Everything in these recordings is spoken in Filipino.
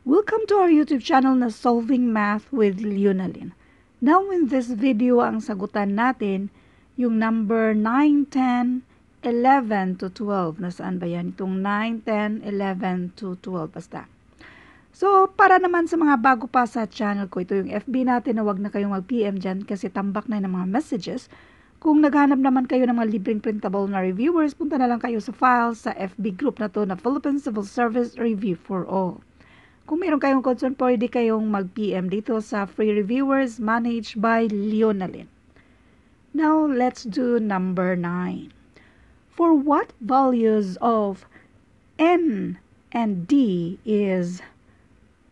Welcome to our YouTube channel na Solving Math with Leonalyn. Now in this video, ang sagutan natin yung number 9, 10, 11 to 12. Nasaan ba yan? Itong 9, 10, 11 to 12 basta. So, para naman sa mga bago pa sa channel ko, ito yung FB natin na wag na kayong mag-PM dyan kasi tambak na ng mga messages. Kung naghanap naman kayo ng mga libreng printable na reviewers, punta na lang kayo sa files sa FB group na to na Philippine Civil Service Review for All. Kung meron kayong concern, pwede kayong mag-PM dito sa free reviewers managed by Leonalyn. Now, let's do number 9. For what values of n and d is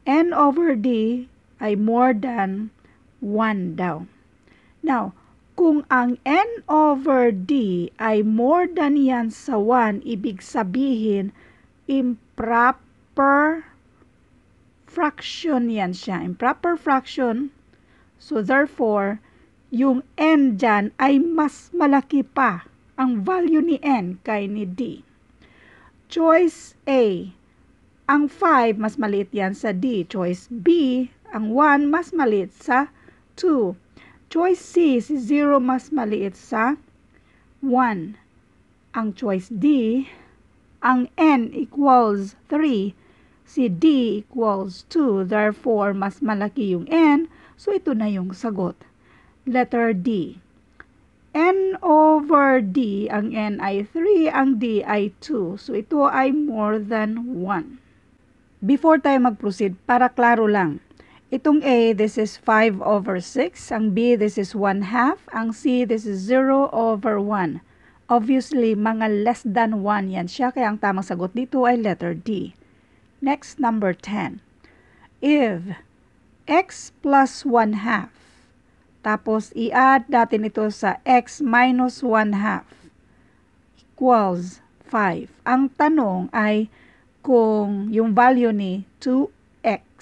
n over d ay more than 1 daw. Now, kung ang n over d ay more than yan sa 1, ibig sabihin improper fraction yan siya. Improper fraction. So, therefore, yung n dyan ay mas malaki pa ang value ni n kay ni d. Choice A, ang 5 mas maliit yan sa d. Choice B, ang 1 mas maliit sa 2. Choice C, si 0 mas maliit sa 1. Ang choice D, ang n equals 3. Si D equals 2. Therefore, mas malaki yung n. So, ito na yung sagot. Letter D. N over D, ang n ay 3, ang D ay 2. So, ito ay more than 1. Before tayo mag-proceed, para klaro lang. Itong A, this is 5 over 6. Ang B, this is 1/2. Ang C, this is 0 over 1. Obviously, mga less than 1 yan siya. Kaya ang tamang sagot dito ay letter D. Next, number 10. If x plus 1/2, tapos i-add natin ito sa x minus 1/2 equals 5. Ang tanong ay kung yung value ni 2x,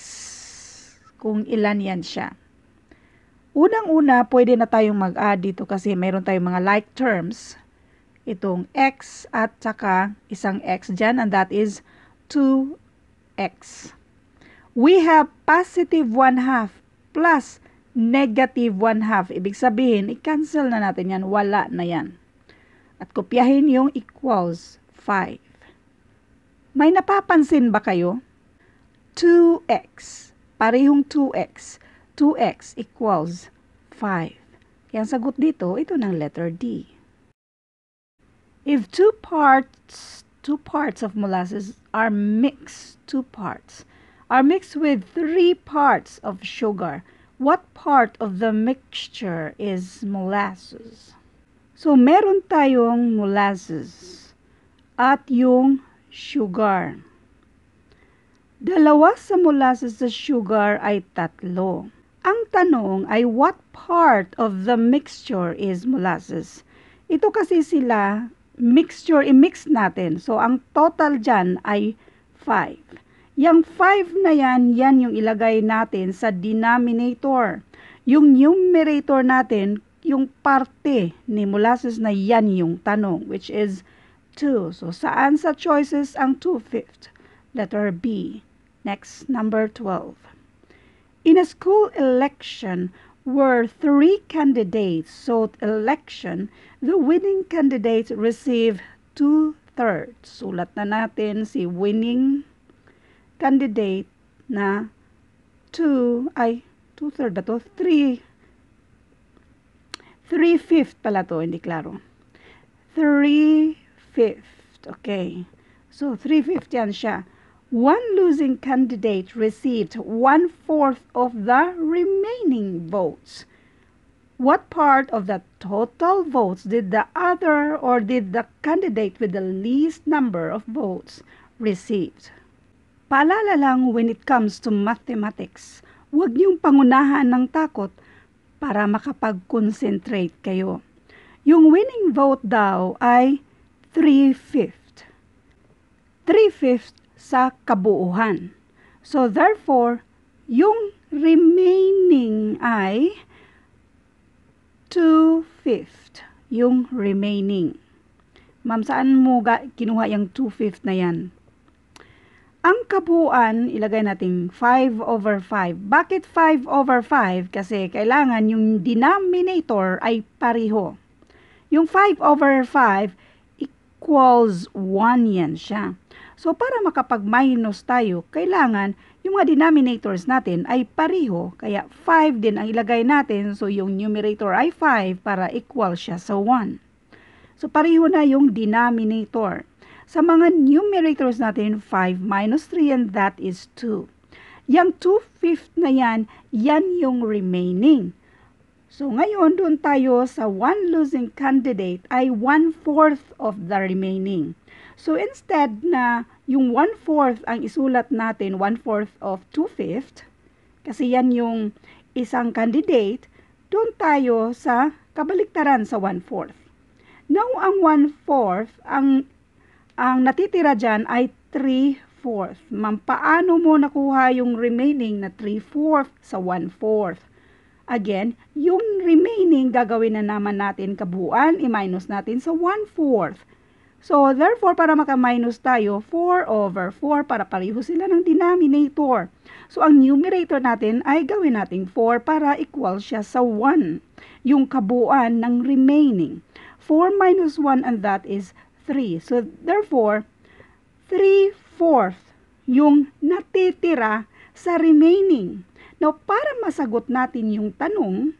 kung ilan yan siya. Unang-una, pwede na tayong mag-add dito kasi mayroon tayong mga like terms. Itong x at saka isang x dyan, and that is 2x. We have positive 1/2 plus negative 1/2. Ibig sabihin, i-cancel na natin yan. Wala na yan. At kopyahin yung equals 5. May napapansin ba kayo? 2x. Parehong 2x. 2x equals 5. Kaya ang sagot dito, ito ng letter D. If two parts of molasses are mixed, are mixed with 3 parts of sugar, what part of the mixture is molasses? So, meron tayong molasses at yung sugar. Dalawa sa molasses sa sugar ay 3. Ang tanong ay what part of the mixture is molasses? Ito kasi sila mixture, i-mix natin. So, ang total dyan ay 5. Yang 5 na yan, yan yung ilagay natin sa denominator. Yung numerator natin, yung parte ni molasses na yan yung tanong, which is 2. So, saan sa choices ang 2/5? Letter B. Next, number 12. In a school election where 3 candidates sought election, the winning candidate received 2/3. Sulat na natin si winning candidate na 2/3 ba to? 3/5 pala to, hindi klaro. 3/5. Okay. So, 3/5 yan siya. One losing candidate received 1/4 of the remaining votes. What part of the total votes did the other or did the candidate with the least number of votes receive? Paalala lang when it comes to mathematics, huwag niyong pangunahan ng takot para makapag-concentrate kayo. Yung winning vote daw ay 3/5. 3/5 sa kabuuhan. So, therefore, yung remaining ay 2/5. Yung remaining. Ma'am, saan mo kinuha yung 2/5 na yan? Ang kabuuan, ilagay natin 5 over 5. Bakit 5 over 5? Kasi kailangan yung denominator ay pareho. Yung 5 over 5 equals 1 yan siya. So, para makapag-minus tayo, kailangan yung mga denominators natin ay pareho. Kaya 5 din ang ilagay natin. So, yung numerator ay 5 para equal siya sa 1. So, pareho na yung denominator. Sa mga numerators natin, 5 minus 3 and that is 2. Yang 2/5 na yan, yan yung remaining. So ngayon, doon tayo sa one losing candidate ay 1/4 of the remaining. So instead na yung 1/4 ang isulat natin, 1/4 of 2/5, kasi yan yung isang candidate, doon tayo sa kabaliktaran sa 1/4. Now, ang 1/4, ang natitira dyan ay 3/4. Paano mo nakuha yung remaining na 3/4 sa 1/4? Again, yung remaining gagawin na naman natin kabuuan, i-minus natin sa 1/4. So, therefore, para maka-minus tayo, 4 over 4 para pareho sila ng denominator. So, ang numerator natin ay gawin natin 4 para equal siya sa 1. Yung kabuuan ng remaining. 4 minus 1 and that is 3. So, therefore, 3/4 yung natitira sa remaining. Now, para masagot natin yung tanong,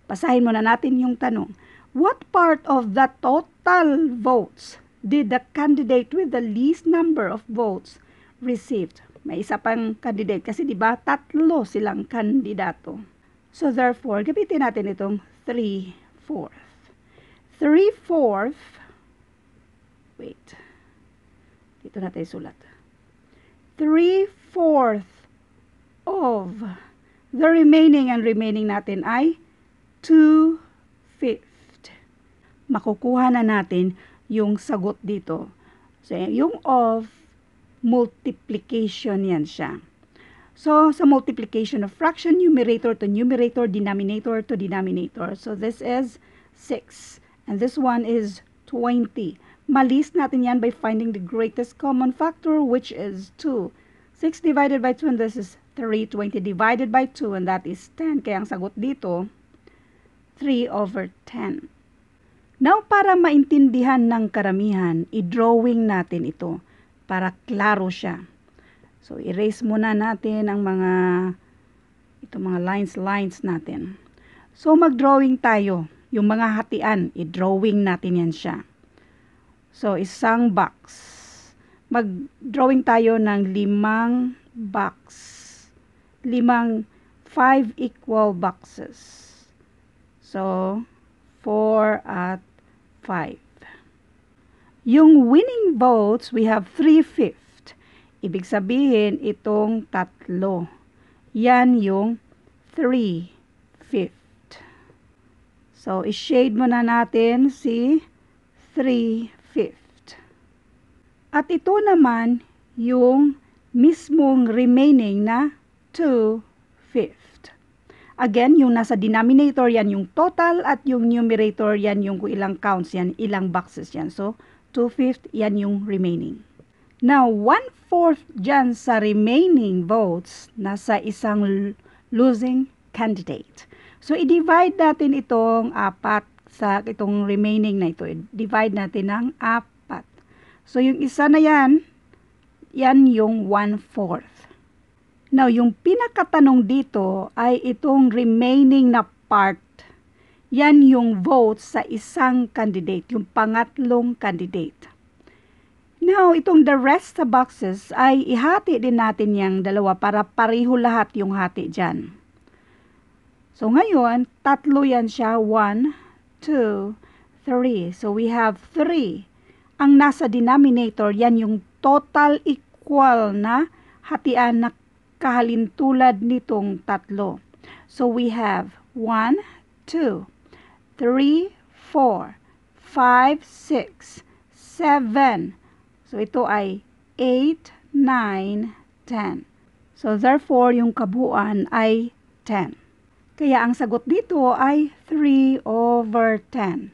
basahin muna natin yung tanong. What part of the total votes did the candidate with the least number of votes received? May isa pang candidate kasi 'di ba 3 silang kandidato. So, therefore, gamitin natin itong 3/4. 3/4 Wait. Dito natin sulat. 3/4 of the remaining, and remaining natin ay 2/5. Makukuha na natin yung sagot dito. So, yung of multiplication yan siya. So, sa multiplication of fraction, numerator to numerator, denominator to denominator. So, this is 6. And this one is 20. Malist natin yan by finding the greatest common factor, which is 2. 6 divided by 2, and this is 3. 20 divided by 2, and that is 10. Kaya ang sagot dito, 3 over 10. Now, para maintindihan ng karamihan, i-drawing natin ito para klaro siya. So, erase muna natin ang mga lines natin. So, mag-drawing tayo. Yung mga hatian, i-drawing natin yan siya. So, isang box. Mag-drawing tayo ng 5 box. 5 equal boxes. So, 4 at 5. Yung winning votes, we have 3/5. Ibig sabihin, itong 3. Yan yung 3/5. So, i-shade muna natin si 3/5. At ito naman yung mismong remaining na 2/5. Again, yung nasa denominator yan yung total at yung numerator yan yung kung ilang counts yan, ilang boxes yan. So, 2/5 yan yung remaining. Now, 1/4 dyan sa remaining votes nasa isang losing candidate. So, i-divide natin itong 4 sa itong remaining na ito. I-divide natin ng 4. So, yung isa na yan yung 1/4. Now, yung pinakatanong dito ay itong remaining na part. Yan yung votes sa isang candidate, yung pangatlong candidate. Now, itong the rest sa boxes ay ihati din natin yung dalawa para pareho lahat yung hati dyan. So, ngayon, 3 yan siya. 1, 2, 3. So, we have 3. Ang nasa denominator, yan yung total equal na hatian na kahalintulad nitong 3. So, we have 1, 2, 3, 4, 5, 6, 7. So, ito ay 8, 9, 10. So, therefore, yung kabuuan ay 10. Kaya, ang sagot dito ay 3 over 10.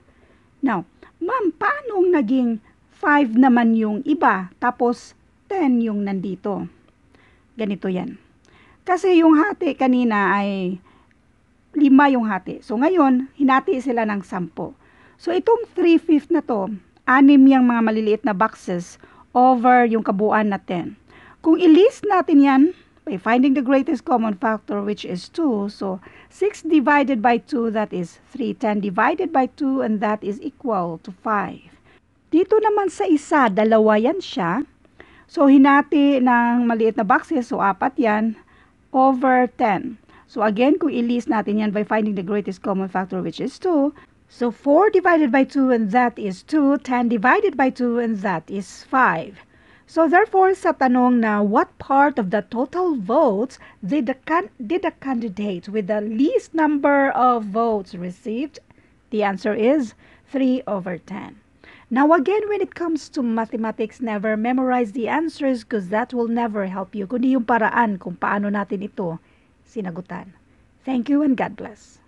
Now, ma'am, paano naging 5 naman yung iba, tapos 10 yung nandito. Ganito yan. Kasi yung hati kanina ay 5 yung hati. So ngayon, hinati sila ng 10. So itong 3/5 na to, 6 yung mga maliliit na boxes over yung kabuuan na 10. Kung i-list natin yan, by finding the greatest common factor, which is 2. So, 6 divided by 2, that is 3. 10 divided by 2, and that is equal to 5. Dito naman sa isa, 2 yan siya. So, hinati ng maliit na boxes, so 4 yan, over 10. So, again, kung i-list natin yan by finding the greatest common factor, which is 2. So, 4 divided by 2, and that is 2. 10 divided by 2, and that is 5. So therefore, sa tanong na what part of the total votes did the candidate with the least number of votes received? The answer is 3/10. Now again, when it comes to mathematics, never memorize the answers because that will never help you, kundi yung paraan kung paano natin ito sinagutan. Thank you and God bless.